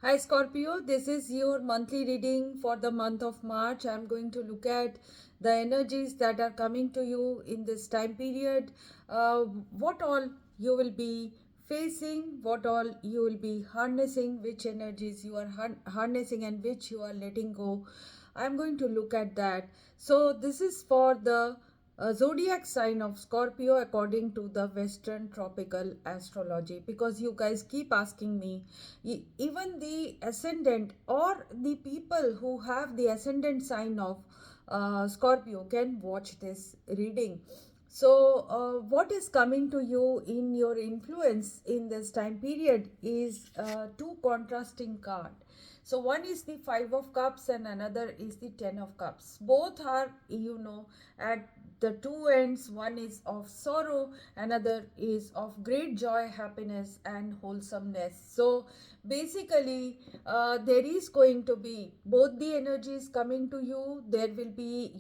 Hi Scorpio, this is your monthly reading for the month of March. I'm going to look at the energies that are coming to you in this time period, what all you will be facing, what all you will be harnessing, which energies you are harnessing and which you are letting go. I'm going to look at that. So, this is for the zodiac sign of Scorpio according to the Western tropical astrology, because you guys keep asking me, even the ascendant or the people who have the ascendant sign of Scorpio can watch this reading. So, what is coming to you in your influence in this time period is two contrasting cards. So one is the Five of Cups and another is the Ten of Cups. Both are, at the two ends. One is of sorrow, another is of great joy, happiness, and wholesomeness. So basically, there is going to be both the energies coming to you. There will be,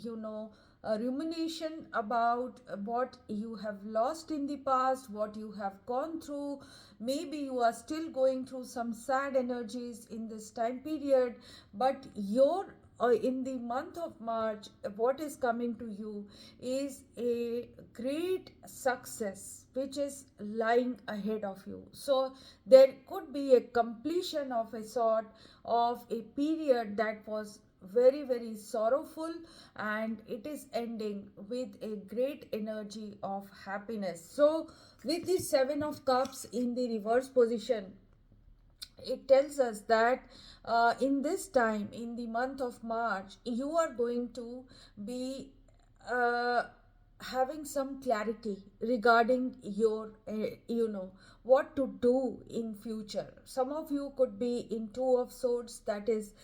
a rumination about what you have lost in the past, what you have gone through. Maybe you are still going through some sad energies in this time period, but your in the month of March, what is coming to you is a great success which is lying ahead of you. So, there could be a completion of a sort of a period that was very, very sorrowful, and it is ending with a great energy of happiness. So, with the Seven of Cups in the reverse position, it tells us that in this time, in the month of March, you are going to be uh, having some clarity regarding your what to do in future. Some of you could be in Two of Swords, that is,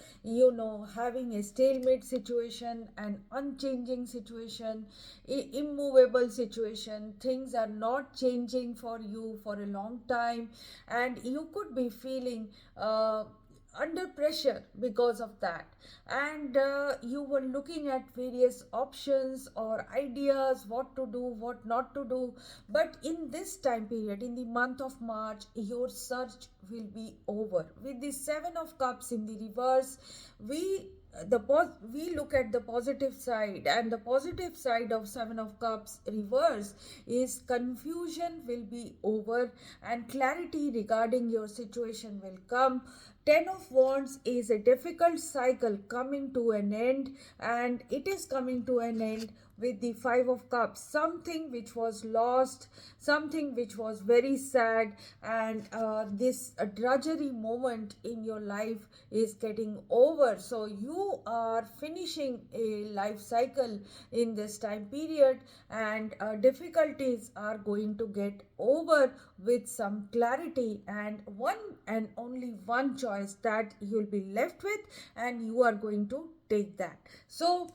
having a stalemate situation, an unchanging situation, immovable situation. Things are not changing for you for a long time, and you could be feeling under pressure because of that. And you were looking at various options or ideas, what to do, what not to do. But in this time period, in the month of March, your search will be over. With the Seven of Cups in the reverse, we we look at the positive side, and the positive side of Seven of Cups reverse is confusion will be over and clarity regarding your situation will come. Ten of Wands is a difficult cycle coming to an end, and it is coming to an end with the Five of Cups. Something which was lost, something which was very sad, and this drudgery moment in your life is getting over. So, you are finishing a life cycle in this time period, and difficulties are going to get over with some clarity, and one and only one choice that you'll be left with, and you are going to take that. So,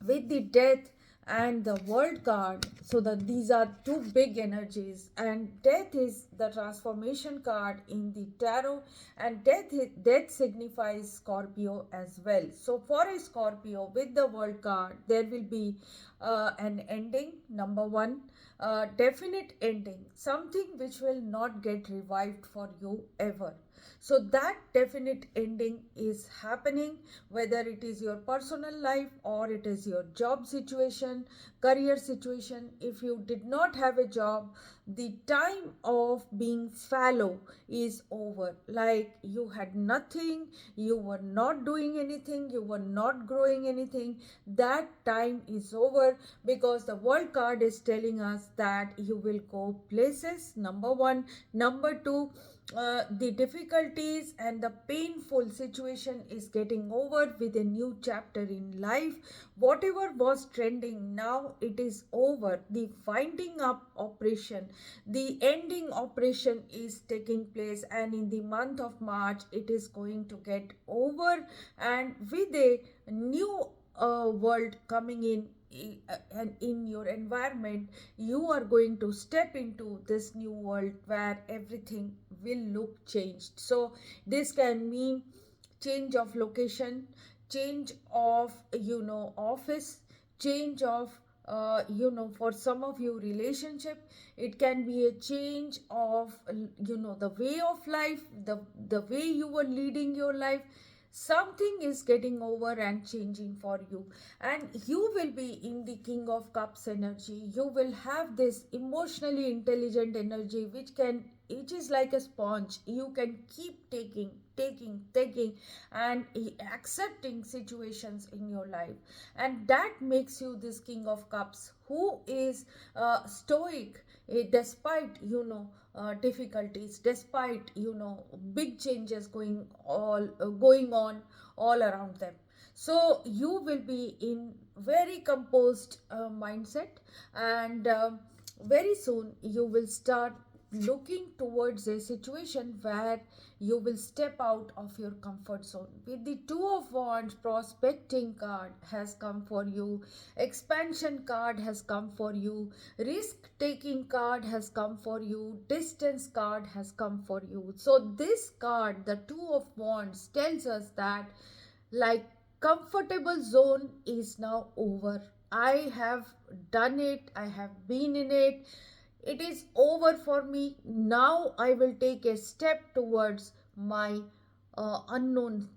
with the Death and the World card, so that these are two big energies, and Death is the transformation card in the tarot, and death signifies Scorpio as well. So for a Scorpio, with the World card, there will be an ending, number one, definite ending, something which will not get revived for you ever. So that definite ending is happening, whether it is your personal life or it is your job situation, career situation. If you did not have a job, the time of being fallow is over. Like you had nothing, you were not doing anything, you were not growing anything. That time is over, because the World card is telling us that you will go places, number one. Number two, the difficulties and the painful situation is getting over with a new chapter in life. Whatever was trending, now it is over. The winding up operation, the ending operation is taking place, and in the month of March, it is going to get over, and with a new world coming in, and in your environment, you are going to step into this new world where everything will look changed. So this can mean change of location, change of office, change of for some of you, relationship, it can be a change of, the way of life, the way you were leading your life. Something is getting over and changing for you, and you will be in the King of Cups energy. You will have this emotionally intelligent energy, which is like a sponge. You can keep taking and accepting situations in your life, and that makes you this King of Cups, who is stoic, despite difficulties, despite big changes going on all around them. So you will be in very composed mindset, and very soon you will start looking towards a situation where you will step out of your comfort zone. With the Two of Wands, prospecting card has come for you, expansion card has come for you, risk taking card has come for you, distance card has come for you. So this card, the Two of Wands, tells us that, like, comfortable zone is now over. I have done it, I have been in it, it is over for me. Now I will take a step towards my unknown,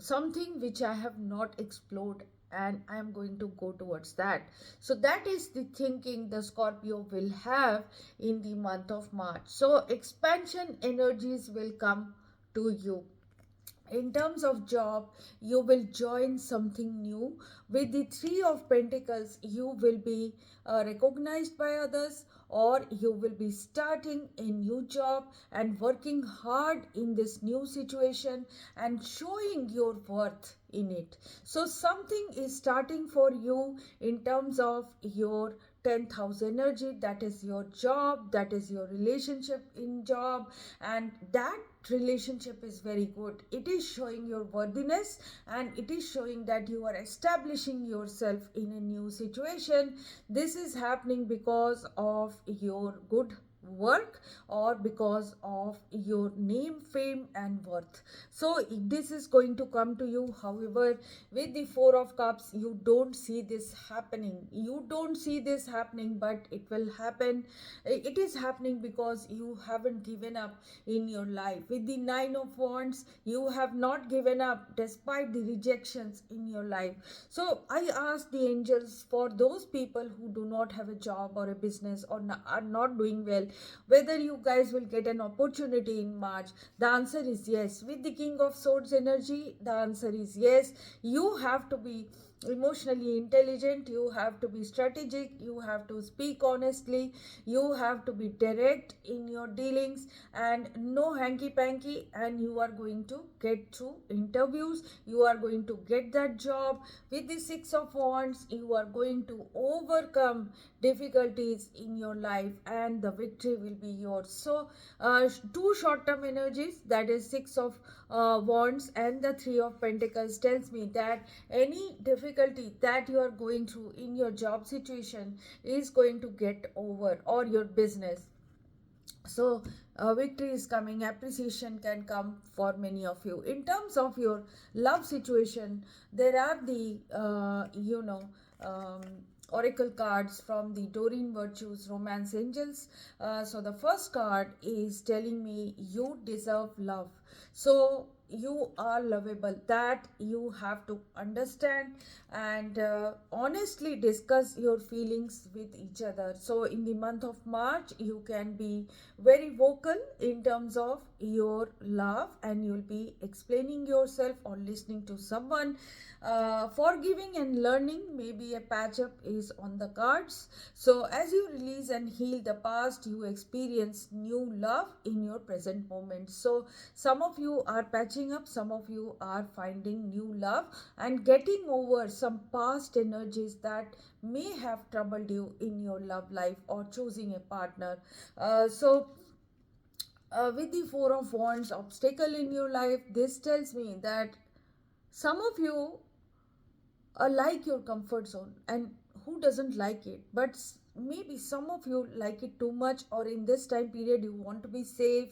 something which I have not explored, and I am going to go towards that. So that is the thinking the Scorpio will have in the month of March. So expansion energies will come to you. In terms of job, you will join something new. With the Three of Pentacles, you will be recognized by others, or you will be starting a new job and working hard in this new situation and showing your worth in it. So something is starting for you in terms of your 10th house energy. That is your job, that is your relationship in job, and that relationship is very good. It is showing your worthiness, and it is showing that you are establishing yourself in a new situation. This is happening because of your good work, or because of your name, fame, and worth. So this is going to come to you. However, with the Four of Cups, you don't see this happening. You don't see this happening, but it will happen. It is happening because you haven't given up in your life. With the Nine of Wands, you have not given up despite the rejections in your life. So I ask the angels, for those people who do not have a job or a business, or are not doing well, whether you guys will get an opportunity in March. The answer is yes. With the King of Swords energy, the answer is yes. You have to be emotionally intelligent, you have to be strategic, you have to speak honestly, you have to be direct in your dealings, and no hanky panky, and you are going to get through interviews, you are going to get that job. With the Six of Wands, you are going to overcome difficulties in your life, and the victory will be yours. So two short term energies, that is Six of Wands and the Three of Pentacles, tells me that any difficulty that you are going through in your job situation is going to get over, or your business. So victory is coming, appreciation can come for many of you. In terms of your love situation, there are the um, oracle cards from the Doreen Virtues Romance Angels. So the first card is telling me you deserve love. So you are lovable, that you have to understand, and honestly discuss your feelings with each other. So in the month of March, you can be very vocal in terms of your love, and you'll be explaining yourself or listening to someone. Forgiving and learning, maybe a patch up is on the cards. So as you release and heal the past, you experience new love in your present moment. So some of you are patching up, some of you are finding new love and getting over some past energies that may have troubled you in your love life or choosing a partner. With the Four of Wands obstacle in your life, this tells me that some of you like your comfort zone, and who doesn't like it, but maybe some of you like it too much, or in this time period you want to be safe.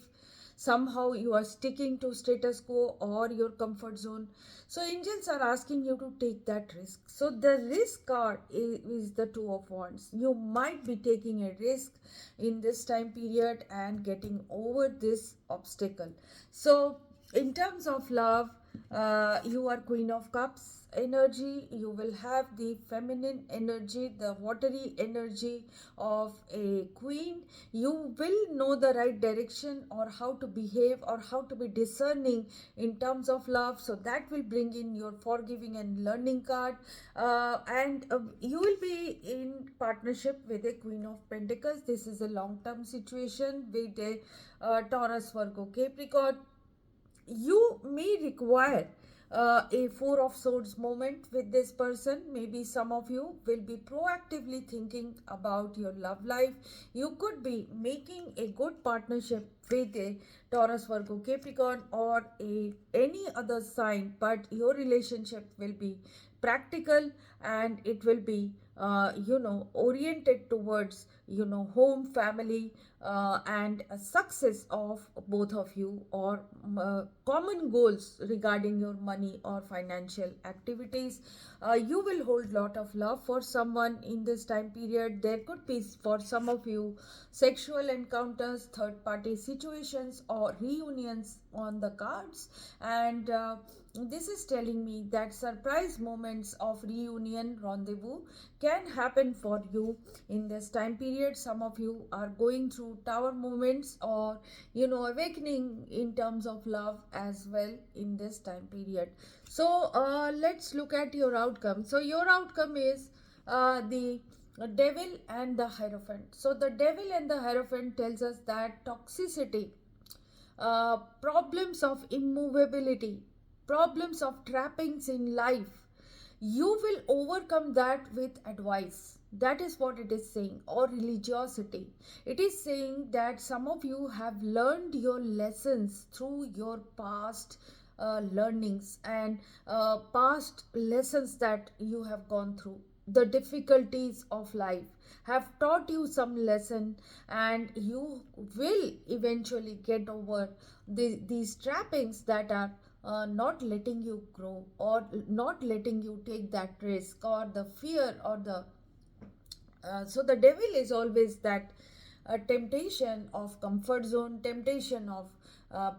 somehow you are sticking to status quo or your comfort zone. So angels are asking you to take that risk. So the risk card is the Two of Wands. You might be taking a risk in this time period and getting over this obstacle. So in terms of love, you are Queen of Cups energy. You will have the feminine energy, the watery energy of a queen. You will know the right direction or how to behave or how to be discerning in terms of love. So that will bring in your forgiving and learning card. And you will be in partnership with a Queen of Pentacles. This is a long term situation with a Taurus, Virgo, Capricorn. You may require a Four of Swords moment with this person. Maybe some of you will be proactively thinking about your love life. You could be making a good partnership with a Taurus, Virgo, Capricorn, or any other sign, but your relationship will be practical and it will be oriented towards home, family, and a success of both of you, or common goals regarding your money or financial activities. You will hold lot of love for someone in this time period. There could be for some of you sexual encounters, third party situations, or reunions on the cards. And this is telling me that surprise moments of reunion, rendezvous can happen for you in this time period. Some of you are going through tower moments or awakening in terms of love as well in this time period. So let's look at your outcome. So your outcome is the devil and the hierophant. So the devil and the hierophant tells us that toxicity, problems of immovability, problems of trappings in life, you will overcome that with advice. That is what it is saying, or religiosity. It is saying that some of you have learned your lessons through your past learnings and past lessons that you have gone through. The difficulties of life have taught you some lesson, and you will eventually get over these trappings that are not letting you grow or not letting you take that risk, or the fear, or the so the devil is always that temptation of comfort zone, temptation of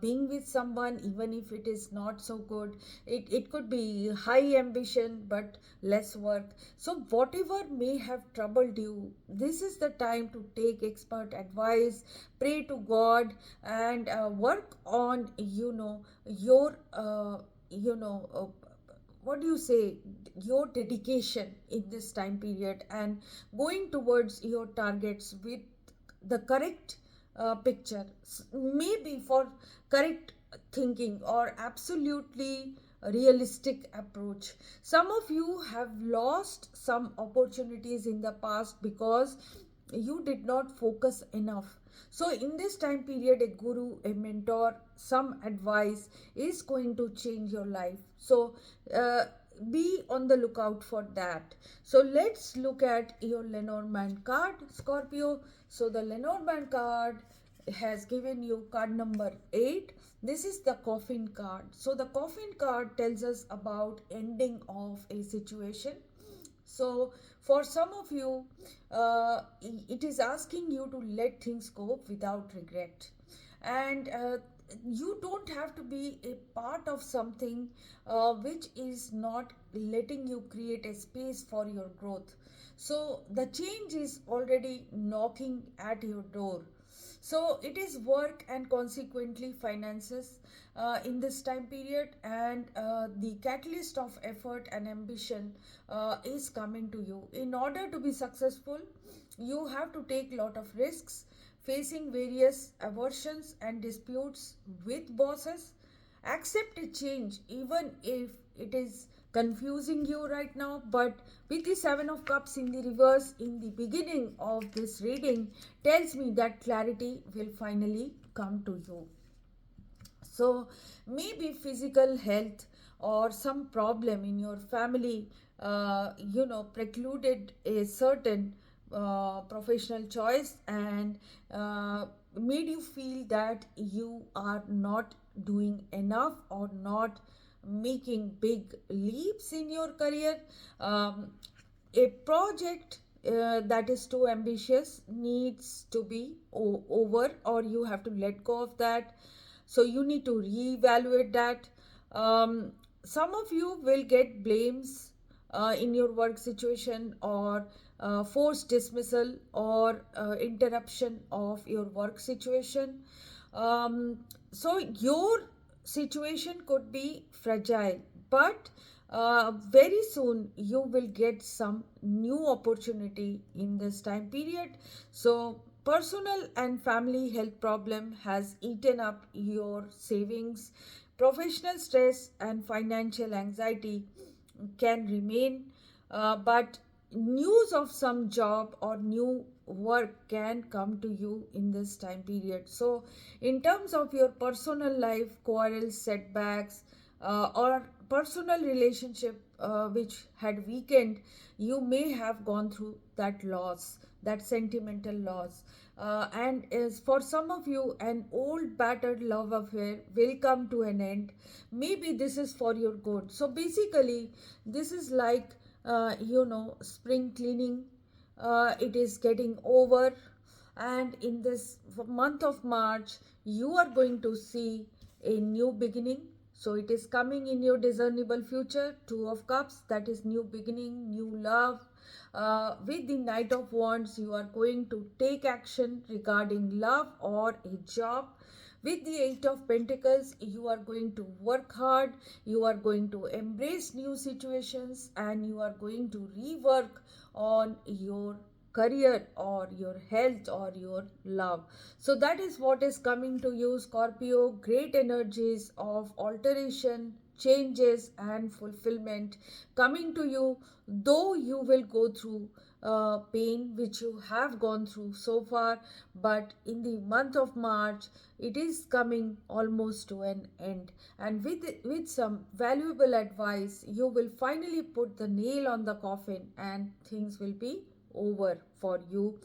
being with someone even if it is not so good. It could be high ambition but less work. So whatever may have troubled you, this is the time to take expert advice, pray to God, and work on your what do you say, your dedication in this time period, and going towards your targets with the correct picture, maybe for correct thinking or absolutely realistic approach. Some of you have lost some opportunities in the past because you did not focus enough. So in this time period, a guru, a mentor, some advice is going to change your life. So uh, be on the lookout for that. So let's look at your Lenormand card, Scorpio. So the Lenormand card has given you card number 8. This is the coffin card. So the coffin card tells us about ending of a situation. So for some of you, it is asking you to let things go without regret. And you don't have to be a part of something which is not letting you create a space for your growth. So the change is already knocking at your door. So it is work and consequently finances in this time period, and the catalyst of effort and ambition is coming to you. In order to be successful, you have to take a lot of risks, facing various aversions and disputes with bosses. Accept a change even if it is confusing you right now, but with the Seven of Cups in the reverse in the beginning of this reading tells me that clarity will finally come to you. So maybe physical health or some problem in your family precluded a certain professional choice, and made you feel that you are not doing enough or not making big leaps in your career. um, a project that is too ambitious needs to be over, or you have to let go of that. So you need to reevaluate that. um, some of you will get blames in your work situation, or forced dismissal, or interruption of your work situation. um, so your situation could be fragile, but very soon you will get some new opportunity in this time period. So personal and family health problem has eaten up your savings. Professional stress and financial anxiety can remain, but news of some job or new work can come to you in this time period. So in terms of your personal life, quarrels, setbacks, or personal relationship which had weakened, you may have gone through that loss, that sentimental loss. And is for some of you, an old battered love affair will come to an end. Maybe this is for your good. So basically, this is like, spring cleaning. It is getting over, and in this month of March, you are going to see a new beginning. So it is coming in your discernible future. Two of Cups, that is new beginning, new love. With the Knight of Wands, you are going to take action regarding love or a job. With the Eight of Pentacles, you are going to work hard, you are going to embrace new situations, and you are going to rework on your career or your health or your love. So that is what is coming to you, Scorpio. Great energies of alteration, changes, and fulfillment coming to you, though you will go through pain which you have gone through so far. But in the month of March, it is coming almost to an end, and with some valuable advice, you will finally put the nail on the coffin, and things will be over for you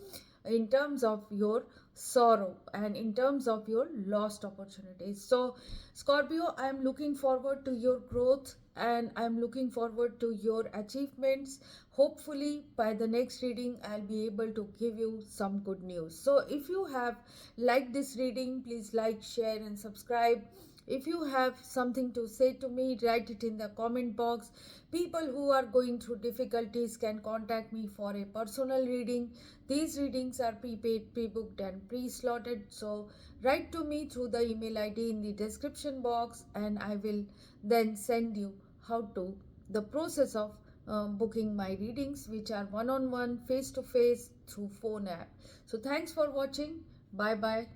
in terms of your sorrow and in terms of your lost opportunities. So Scorpio, I am looking forward to your growth, and I am looking forward to your achievements. Hopefully by the next reading I'll be able to give you some good news. So if you have liked this reading, please like, share, and subscribe. If you have something to say to me, write it in the comment box. People who are going through difficulties can contact me for a personal reading. These readings are prepaid, pre-booked, and pre-slotted. So write to me through the email ID in the description box, and I will then send you how to the process of booking my readings, which are one-on-one, face-to-face through phone app. So thanks for watching. Bye bye.